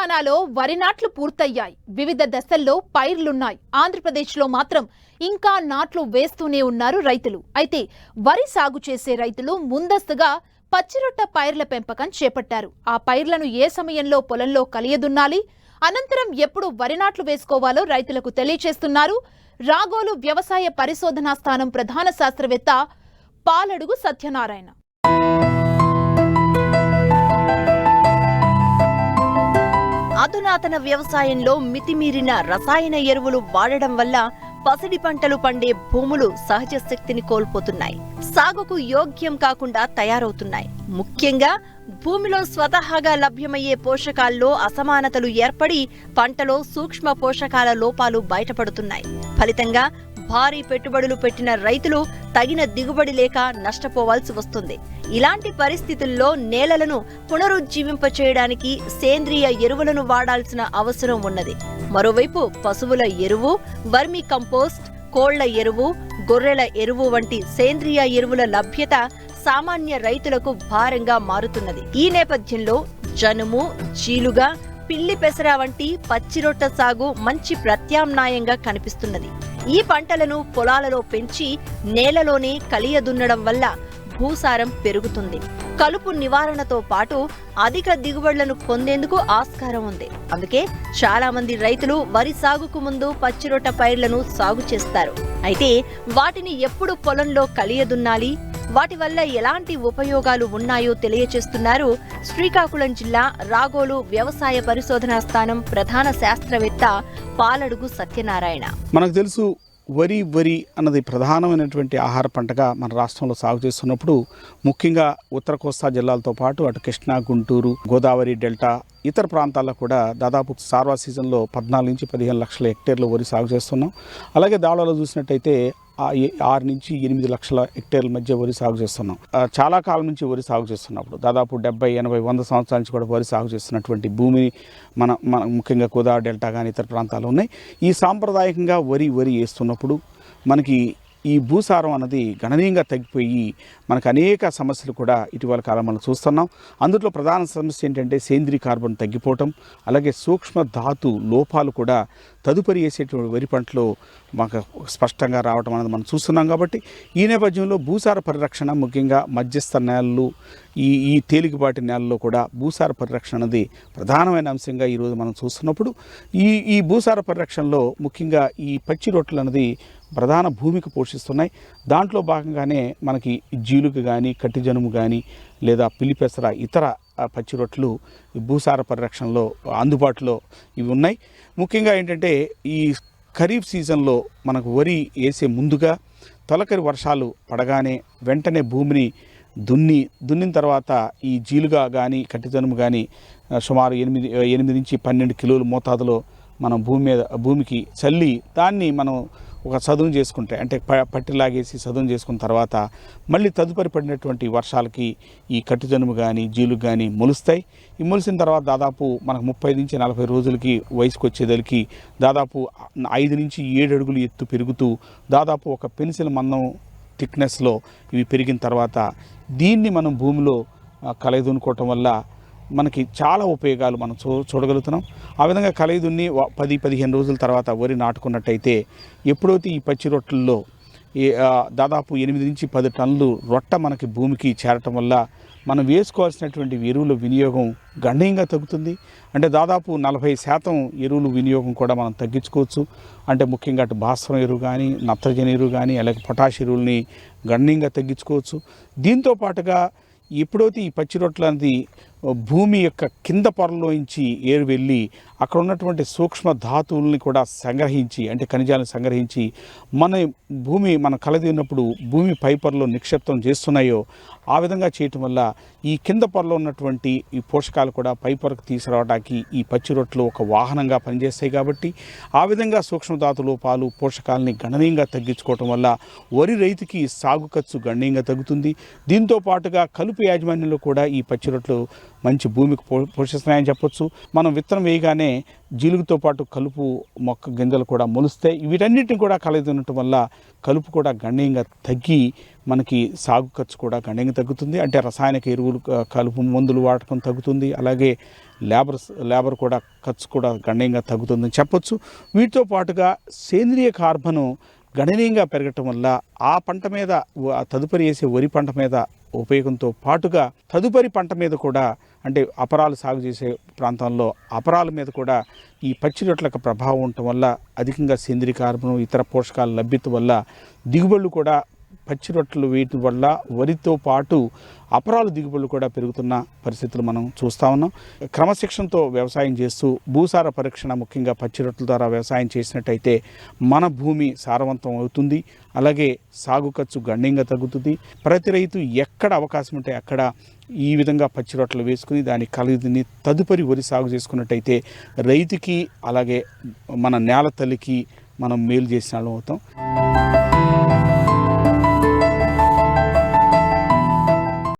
తెలంగాణలో వరి నాట్లు పూర్తయ్యాయి. వివిధ దశల్లో పైర్లున్నాయి. ఆంధ్రప్రదేశ్లో మాత్రం ఇంకా నాట్లు వేస్తూనే ఉన్నారు రైతులు. అయితే వరి సాగు చేసే రైతులు ముందస్తుగా పచ్చిరొట్ట పైర్ల పెంపకం చేపట్టారు. ఆ పైర్లను ఏ సమయంలో పొలంలో కలియదున్నాలి, అనంతరం ఎప్పుడు వరి నాట్లు వేసుకోవాలో రైతులకు తెలియచేస్తున్నారు రాగోలు వ్యవసాయ పరిశోధనా స్థానం ప్రధాన శాస్త్రవేత్త పాలడుగు సత్యనారాయణ. అధునాతన వ్యవసాయంలో మితిమీరిన రసాయన ఎరువులు వాడడం వల్ల పసిడి పంటలు పండే భూములు సహజ శక్తిని కోల్పోతున్నాయి, సాగుకు యోగ్యం కాకుండా తయారవుతున్నాయి. ముఖ్యంగా భూమిలో స్వతహాగా లభ్యమయ్యే పోషకాల్లో అసమానతలు ఏర్పడి పంటలో సూక్ష్మ పోషకాల లోపాలు బయటపడుతున్నాయి. ఫలితంగా భారీ పెట్టుబడులు పెట్టిన రైతులు తగిన దిగుబడి లేక నష్టపోవాల్సి వస్తుంది. ఇలాంటి పరిస్థితుల్లో నేలలను పునరుజ్జీవింపచేయడానికి సేంద్రియ ఎరువులను వాడాల్సిన అవసరం ఉన్నది. మరోవైపు పశువుల ఎరువు, వర్మీ కంపోస్ట్, కోళ్ల ఎరువు, గొర్రెల ఎరువు వంటి సేంద్రియ ఎరువుల లభ్యత సామాన్య రైతులకు భారంగా మారుతున్నది. ఈ నేపథ్యంలో జనుము, చీలుగా, పిల్లి పెసర వంటి పచ్చిరొట్ట సాగు మంచి ప్రత్యామ్నాయంగా కనిపిస్తున్నది. ఈ పంటలను పొలాలలో పెంచి నేలలోనే కలియదున్నడం వల్ల భూసారం పెరుగుతుంది. కలుపు నివారణతో పాటు అధిక దిగుబడులను పొందేందుకు ఆస్కారం ఉంది. అందుకే చాలా మంది రైతులు వరి సాగుకు ముందు పచ్చిరొట్ట పైర్లను సాగు చేస్తారు. అయితే వాటిని ఎప్పుడు పొలంలో కలియదున్నాలి, వాటి వల్ల ఎలాంటి ఉపయోగాలు ఉన్నాయో తెలియచేస్తున్నారు శ్రీకాకుళం జిల్లా రాగోలు వ్యవసాయ పరిశోధనా స్థానం ప్రధాన శాస్త్రవేత్త పాలడుగు సత్యనారాయణ. మనకు తెలుసు వరి అన్నది ప్రధానమైనటువంటి ఆహార పంటగా మన రాష్ట్రంలో సాగు చేస్తున్నప్పుడు ముఖ్యంగా ఉత్తర కోస్తా జిల్లాలతో పాటు అటు కృష్ణా, గుంటూరు, గోదావరి డెల్టా ఇతర ప్రాంతాల్లో కూడా దాదాపు సార్వా సీజన్లో 14 నుంచి 15 లక్షల హెక్టేర్లు వరి సాగు చేస్తున్నాం. అలాగే దావలో చూసినట్టయితే 6 నుంచి 8 లక్షల హెక్టేర్ల మధ్య వరి సాగు చేస్తున్నాం. చాలా కాలం నుంచి వరి సాగు చేస్తున్నప్పుడు దాదాపు 70, 80, 100 సంవత్సరాల నుంచి కూడా వరి సాగు చేస్తున్నటువంటి భూమి మన ముఖ్యంగా గోదావరి డెల్టా కానీ ఇతర ప్రాంతాలు ఉన్నాయి. ఈ సాంప్రదాయకంగా వరి వేస్తున్నప్పుడు మనకి ఈ భూసారం అన్నది గణనీయంగా తగ్గిపోయి మనకు అనేక సమస్యలు కూడా ఇటీవల కాలం మనం చూస్తున్నాం. అందులో ప్రధాన సమస్య ఏంటంటే సేంద్రీయ కార్బన్ తగ్గిపోవటం, అలాగే సూక్ష్మ ధాతు లోపాలు కూడా తదుపరి వేసేటువంటి వరి పంటలో మాకు స్పష్టంగా రావటం అనేది మనం చూస్తున్నాం. కాబట్టి ఈ నేపథ్యంలో భూసార పరిరక్షణ, ముఖ్యంగా మధ్యస్థ నేలలు, ఈ తేలికపాటి నేలల్లో కూడా భూసార పరిరక్షణ అనేది ప్రధానమైన అంశంగా ఈరోజు మనం చూస్తున్నప్పుడు ఈ భూసార పరిరక్షణలో ముఖ్యంగా ఈ పచ్చి రొట్టెలు అనేది ప్రధాన భూమికి పోషిస్తున్నాయి. దాంట్లో భాగంగానే మనకి జీలుక కానీ, కట్టి జనుము కానీ, లేదా పిల్లిపెసర ఇతర పచ్చి రొట్టెలు భూసార పరిరక్షణలో అందుబాటులో ఇవి ఉన్నాయి. ముఖ్యంగా ఏంటంటే ఈ ఖరీఫ్ సీజన్లో మనకు వరి వేసే ముందుగా తొలకరి వర్షాలు పడగానే వెంటనే భూమిని దున్నిన తర్వాత ఈ జీలుగా కానీ, కట్టి జనుము కానీ సుమారు 8 నుంచి 12 కిలోల మోతాదులో మనం భూమికి చల్లి దాన్ని మనం ఒక చదును చేసుకుంటే, అంటే పట్టిలాగేసి చదును చేసుకున్న తర్వాత మళ్ళీ తదుపరి పడినటువంటి వర్షాలకి ఈ కట్టుజనుము కానీ, జీలుగు కానీ మొలుస్తాయి. ఈ మొలిసిన తర్వాత దాదాపు మనకు 30 నుంచి 40 రోజులకి వయసుకు వచ్చేదలికి దాదాపు 5 నుంచి 7 అడుగులు ఎత్తు పెరుగుతూ దాదాపు ఒక పెన్సిల్ మందం థిక్నెస్లో ఇవి పెరిగిన తర్వాత దీన్ని మనం భూమిలో కలయదునుకోవటం వల్ల మనకి చాలా ఉపయోగాలు మనం చూడగలుగుతున్నాం. ఆ విధంగా కలయిదున్ని 10-15 రోజుల తర్వాత వరి నాటుకున్నట్టయితే ఎప్పుడైతే ఈ పచ్చి రొట్టెల్లో దాదాపు 8 నుంచి 10 టన్నులు రొట్ట మనకి భూమికి చేరటం వల్ల మనం వేసుకోవాల్సినటువంటి ఎరువుల వినియోగం గణనీయంగా తగ్గుతుంది. అంటే దాదాపు 40% ఎరువుల వినియోగం కూడా మనం తగ్గించుకోవచ్చు. అంటే ముఖ్యంగా అటు భాస్వరం ఎరువు కానీ, నత్రజని ఎరువు కానీ, అలాగే పొటాష్ ఎరువుల్ని గణనీయంగా తగ్గించుకోవచ్చు. దీంతో పాటుగా ఎప్పుడైతే ఈ పచ్చి రొట్టెలు అనేది భూమి యొక్క కింద పొరలోంచి ఏరు వెళ్ళి అక్కడ ఉన్నటువంటి సూక్ష్మ ధాతువుల్ని కూడా సంగ్రహించి, అంటే ఖనిజాలను సంగ్రహించి మన కలదిన్నప్పుడు భూమి పై పొరలో నిక్షిప్తం చేస్తున్నాయో ఆ విధంగా చేయటం వల్ల ఈ కింద పొరలో ఉన్నటువంటి ఈ పోషకాలు కూడా పై పొరకు తీసుకురావడానికి ఈ పచ్చి రొట్టెలు ఒక వాహనంగా పనిచేస్తాయి. కాబట్టి ఆ విధంగా సూక్ష్మధాతు లోపాలు, పోషకాలని గణనీయంగా తగ్గించుకోవటం వల్ల వరి రైతుకి సాగు ఖర్చు గణనీయంగా తగ్గుతుంది. దీంతో పాటుగా కలుపు యాజమాన్యంలో కూడా ఈ పచ్చి రొట్టెలు మంచి భూమికి పోషిస్తున్నాయని చెప్పొచ్చు. మనం విత్తనం వేయగానే జీలుగుతో పాటు కలుపు మొక్క గింజలు కూడా మొలుస్తాయి. వీటన్నిటిని కూడా కలయితుండటం వల్ల కలుపు కూడా గణనీయంగా తగ్గి మనకి సాగు ఖర్చు కూడా గణనీయంగా తగ్గుతుంది. అంటే రసాయనిక ఎరువులు, కలుపు మందులు వాడకం తగ్గుతుంది. అలాగే లేబర్ కూడా ఖర్చు కూడా గణనీయంగా తగ్గుతుందని చెప్పొచ్చు. వీటితో పాటుగా సేంద్రియ కార్బను గణనీయంగా పెరగటం వల్ల ఆ పంట మీద తదుపరి వేసే వరి పంట మీద ఉపయోగంతో పాటుగా తదుపరి పంట మీద కూడా అంటే అపరాలు సాగు చేసే ప్రాంతంలో అపరాల మీద కూడా ఈ పచ్చి రొట్టెలకు ప్రభావం ఉండటం వల్ల అధికంగా సేంద్రియ కార్బను ఇతర పోషకాల లభ్యత వల్ల దిగుబడులు కూడా పచ్చి రొట్టెలు వీటి వల్ల వరితో పాటు అపరాలు దిగుబడులు కూడా పెరుగుతున్న పరిస్థితులు మనం చూస్తూ ఉన్నాం. క్రమశిక్షణతో వ్యవసాయం చేస్తూ భూసార పరీక్షణ ముఖ్యంగా పచ్చి రొట్టెల ద్వారా వ్యవసాయం చేసినట్టయితే మన భూమి సారవంతం అవుతుంది. అలాగే సాగు ఖర్చు గణనీయంగా తగ్గుతుంది. ప్రతి రైతు ఎక్కడ అవకాశం ఉంటే అక్కడ ఈ విధంగా పచ్చి రొట్టెలు వేసుకుని దాని ఖరీదుని తదుపరి వరి సాగు చేసుకున్నట్టయితే రైతుకి అలాగే మన నేల తల్లికి మనం మేలు చేసిన వాళ్ళం అవుతాం.